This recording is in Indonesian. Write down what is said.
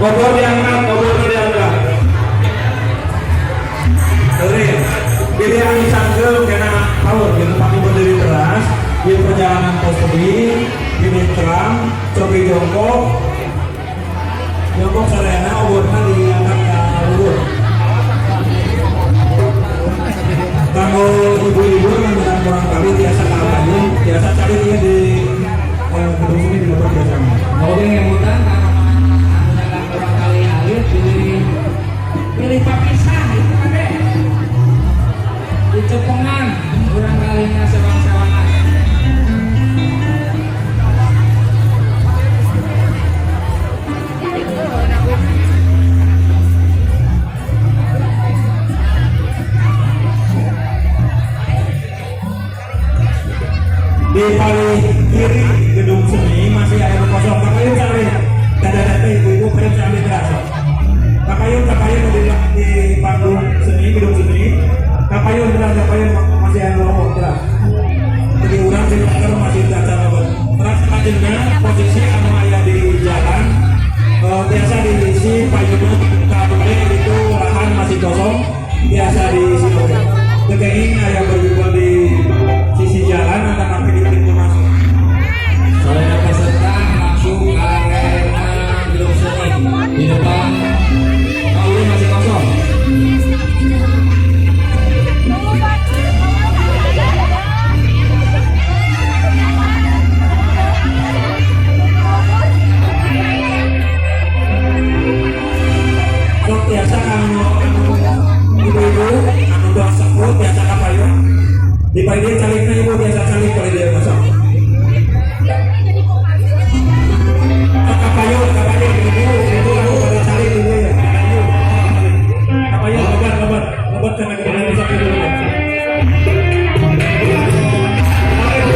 obor diangkat, obor diangkat. Keren. Pilihan sanggul karena power yang pakai berdiri keras, di perjalanan posisi, ini terang, coba jongkok serena, obornya diangkat ke luhur. Kalau ibu-ibu yang kurang kali biasa kalah biasa cari dia di gedung sini di depan biasa. Kalau yang hutan menggunakan kurang kali alir pilih papisan itu deh. Di cepengan kurang kalinya sewang-sewangan. Di paling kiri gedung seni masih ada kosong. Kakayun cari, dada ibu-ibu kalian cari terasa. Kakayun di panggung seni gedung seni. Kakayun masih ada lowong terus. Jadi orang di belakang masih ada lowong. Terus selanjutnya posisi anu ayah di jalan. Biasa diisi payungnya kabel itu lahan masih kosong. Biasa diisi oleh. Kekeing ayah berjumpa di sisi jalan antara di pintu masuk. Soalnya peserta langsung ke arena gedung seni di depan aula masih kosong. Sok biasa anu ibu-ibu anu doa sebut biasa kapayun. Di pagi caliknya ibu biasa calik pada dia masuk. Kapayun ibu aku pada calik ibu ya. Kapayun lebat karena kita masuk ibu.